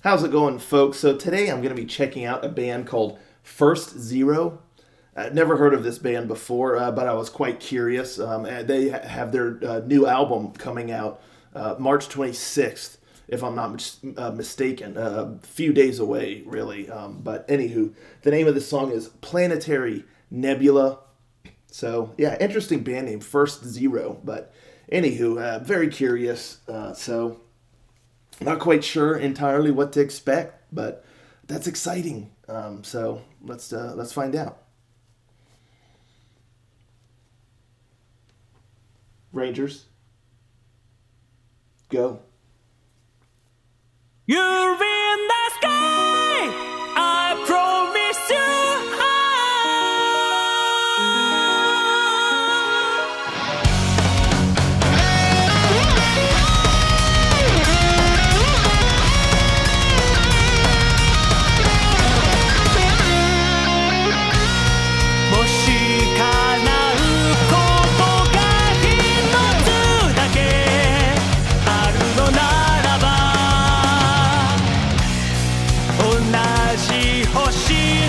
How's it going, folks? So today I'm going to be checking out a band called First Zero. Never heard of this band before, but I was quite curious. And they have their new album coming out March 26th, if I'm not mistaken. A few days away, really. But anywho, the name of the song is Planetary, Nebula. So, yeah, interesting band name, First Zero. But anywho, very curious. So, not quite sure entirely what to expect, but that's exciting. So let's find out. Rangers, go. You're in the sky, I promise you.もし叶うことが一つだけあるのならば同じ星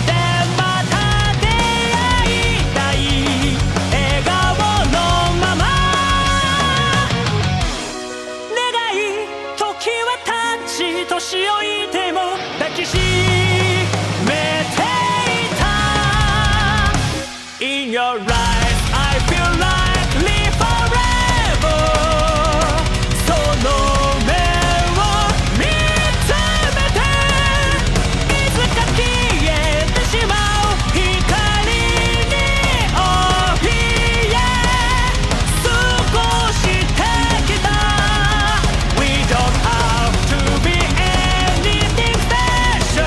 でまた出会いたい笑顔のまま願い時は経ち年老いても抱きしめていた In your eyes I feel like live forever その目を見つめていつか消えてしまう光に怯え過ごしてきた We don't have to be anything special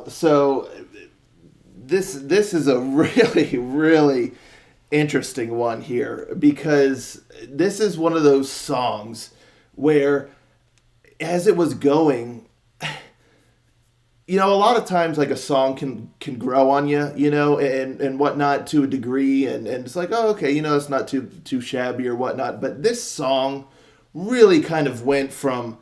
So this is a really, really interesting one here, because this is one of those songs where, as it was going, a lot of times like a song can grow on you, and whatnot to a degree, and it's like, oh, okay, it's not too shabby or whatnot. But this song really kind of went from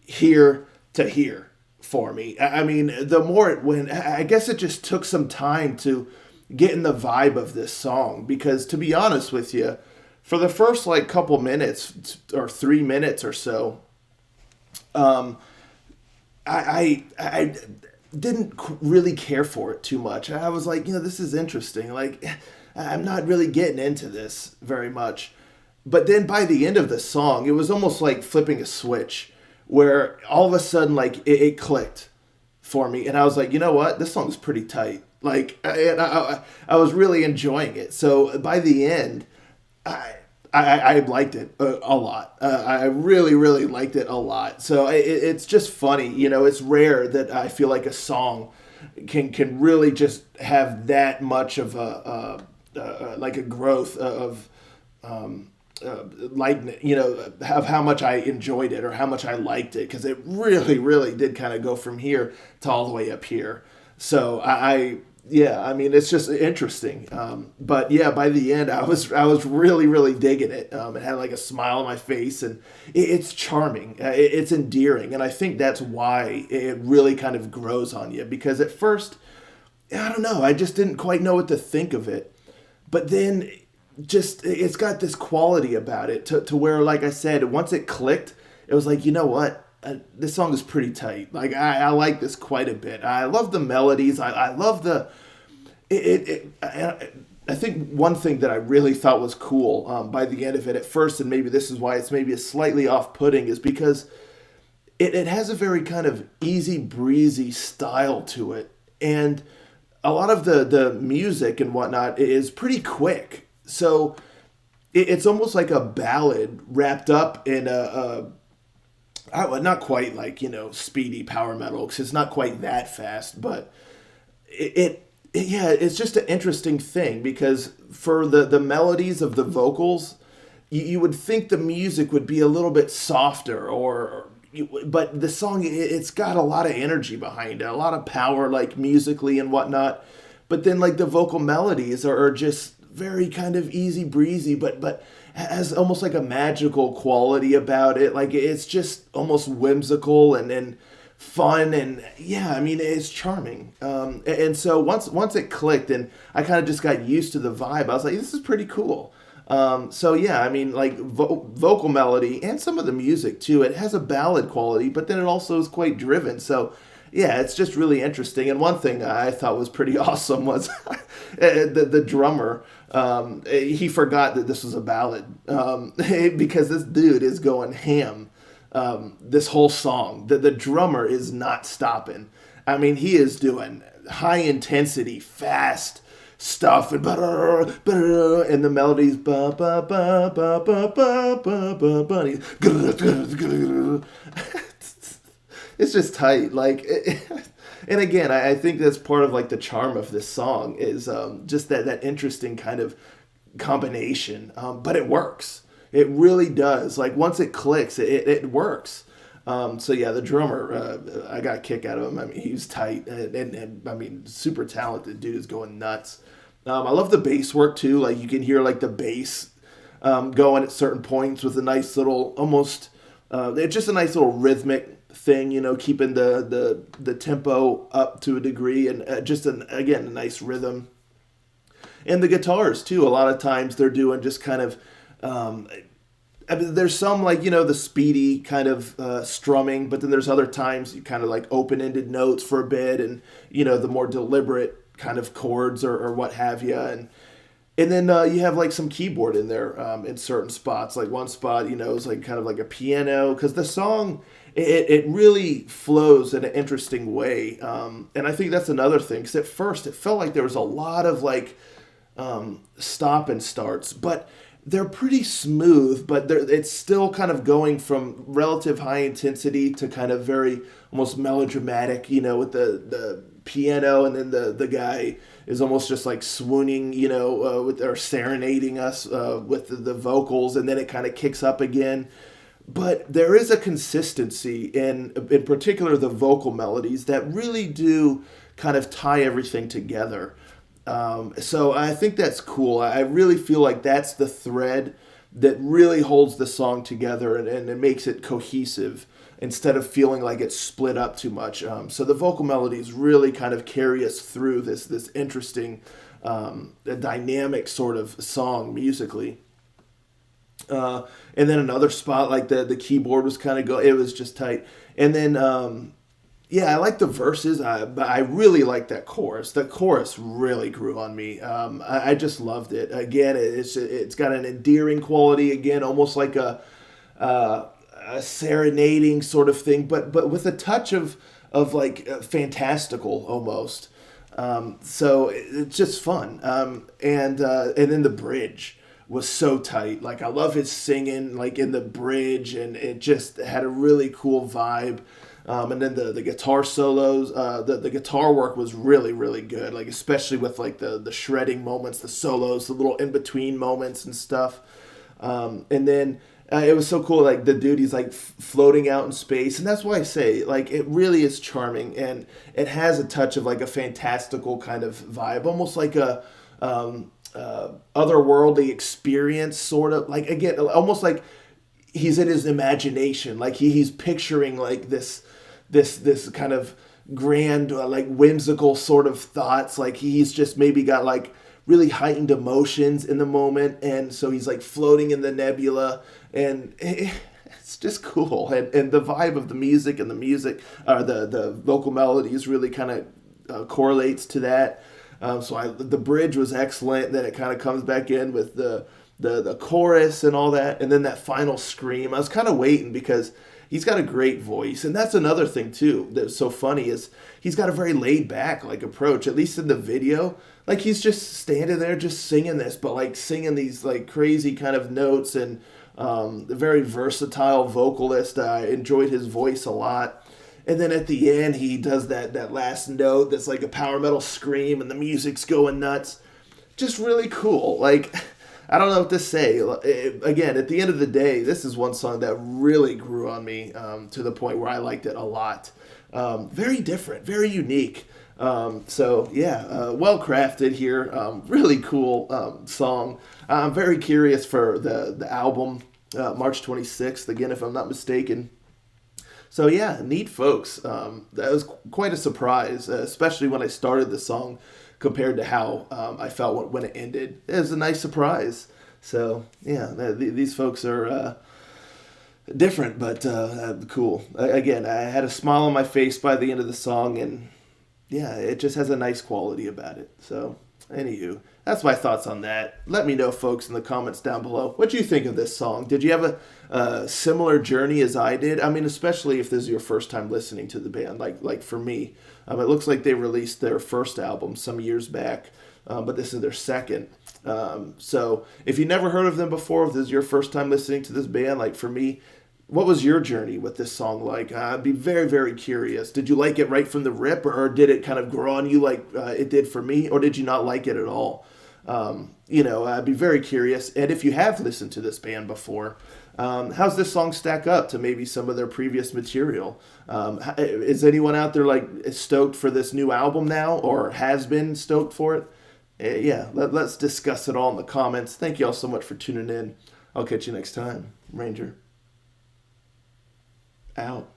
here to here for me. I mean, the more it went, I guess it just took some time to get in the vibe of this song, because to be honest with you, for the first like couple minutes or 3 minutes or so, I didn't really care for it too much. I was like, this is interesting. Like, I'm not really getting into this very much. But then by the end of the song, it was almost like flipping a switch, where all of a sudden, like, it clicked for me. And I was like, you know what? This song's pretty tight. Like, I was really enjoying it. So by the end, I liked it a lot. I really, really liked it a lot. So it's just funny. It's rare that I feel like a song can really just have that much of like a growth of lightness, of how much I enjoyed it or how much I liked it, because it really, really did kind of go from here to all the way up here. So yeah, I mean, it's just interesting. But yeah, by the end, I was really, really digging it. It had like a smile on my face, and it's charming. It's endearing, and I think that's why it really kind of grows on you. Because at first, I don't know, I just didn't quite know what to think of it. But then, just it's got this quality about it to where, like I said, once it clicked, it was like, you know what? This song is pretty tight. Like, I like this quite a bit. I love the melodies. I love the. I think one thing that I really thought was cool by the end of it at first, and maybe this is why it's maybe a slightly off-putting, is because it has a very kind of easy breezy style to it, and a lot of the music and whatnot is pretty quick. So it's almost like a ballad wrapped up in not quite like, speedy power metal, because it's not quite that fast, but it's just an interesting thing, because for the melodies of the vocals, you would think the music would be a little bit softer, but the song, it's got a lot of energy behind it, a lot of power, like musically and whatnot. But then like the vocal melodies are just very kind of easy breezy, but has almost like a magical quality about it. Like, it's just almost whimsical and fun, and yeah, I mean, it's charming. And so once it clicked, and I kind of just got used to the vibe, I was like, this is pretty cool. So yeah, I mean, like vocal melody and some of the music too, it has a ballad quality, but then it also is quite driven. So yeah, it's just really interesting. And one thing I thought was pretty awesome was the drummer. He forgot that this was a ballad, because this dude is going ham. This whole song, the drummer is not stopping. I mean, he is doing high intensity, fast stuff, and the melodies, ba ba ba ba ba ba ba ba ba. It's just tight, like. And again, I think that's part of like the charm of this song is just that interesting kind of combination. But it works. It really does. Like, once it clicks, it works. So yeah, the drummer, I got a kick out of him. I mean, he's tight, and I mean, super talented. Dude is going nuts. I love the bass work too. Like, you can hear like the bass going at certain points with a nice little, almost, it's just a nice little rhythmic thing, keeping the tempo up to a degree, and just again, a nice rhythm. And the guitars too, a lot of times they're doing just kind of, I mean, there's some like, the speedy kind of strumming, but then there's other times you kind of like open-ended notes for a bit, and, the more deliberate kind of chords or what have you. And then you have like some keyboard in there in certain spots. Like one spot, is like kind of like a piano, because the song, it really flows in an interesting way. And I think that's another thing, because at first it felt like there was a lot of like stop and starts, but they're pretty smooth, but it's still kind of going from relative high intensity to kind of very almost melodramatic, with the piano, and then the guy is almost just like swooning, with or serenading us with the vocals, and then it kind of kicks up again. But there is a consistency in particular the vocal melodies that really do kind of tie everything together. So I think that's cool. I really feel like that's the thread that really holds the song together, and it makes it cohesive instead of feeling like it's split up too much. So the vocal melodies really kind of carry us through this interesting, dynamic sort of song musically. And then another spot, like the keyboard was kind of it was just tight. And then I like the verses, but I really like that chorus. The chorus really grew on me. I just loved it. Again, it's got an endearing quality. Again, almost like a serenading sort of thing, but with a touch of like fantastical almost. So it's just fun. And then the bridge was so tight. Like, I love his singing like in the bridge, and it just had a really cool vibe. And then the guitar solos, the guitar work was really, really good. Like, especially with like the shredding moments, the solos, the little in between moments and stuff. And then it was so cool. Like, the dude, he's like floating out in space, and that's why I say like it really is charming, and it has a touch of like a fantastical kind of vibe, almost like a otherworldly experience, sort of like, again, almost like he's in his imagination, like he's picturing like this kind of grand, like whimsical sort of thoughts. Like, he's just maybe got like really heightened emotions in the moment, and so he's like floating in the nebula, and it's just cool. And the vibe of the music, and the vocal melodies really kind of correlates to that. So the bridge was excellent. Then it kind of comes back in with the chorus and all that, and then that final scream. I was kind of waiting because he's got a great voice, and that's another thing too that's so funny is he's got a very laid back like approach, at least in the video. Like, he's just standing there just singing this, but like singing these like crazy kind of notes, and a very versatile vocalist. I enjoyed his voice a lot. And then at the end, he does that last note that's like a power metal scream, and the music's going nuts. Just really cool. Like, I don't know what to say. Again, at the end of the day, this is one song that really grew on me, to the point where I liked it a lot. Very different, very unique. Well crafted here. Really cool song. I'm very curious for the album, March 26th, again, if I'm not mistaken. So yeah, neat folks. That was quite a surprise, especially when I started the song compared to how I felt when it ended. It was a nice surprise. So yeah, these folks are different, but cool. Again, I had a smile on my face by the end of the song, and yeah, it just has a nice quality about it. So anywho, that's my thoughts on that. Let me know, folks, in the comments down below. What do you think of this song? Did you have a similar journey as I did? I mean, especially if this is your first time listening to the band, like for me. It looks like they released their first album some years back, but this is their second. So if you never heard of them before, if this is your first time listening to this band, like for me, what was your journey with this song like? I'd be very, very curious. Did you like it right from the rip, or did it kind of grow on you like it did for me, or did you not like it at all? I'd be very curious. And if you have listened to this band before, how's this song stack up to maybe some of their previous material? Is anyone out there like stoked for this new album now, or has been stoked for it? Let's discuss it all in the comments. Thank you all so much for tuning in. I'll catch you next time. Ranger out.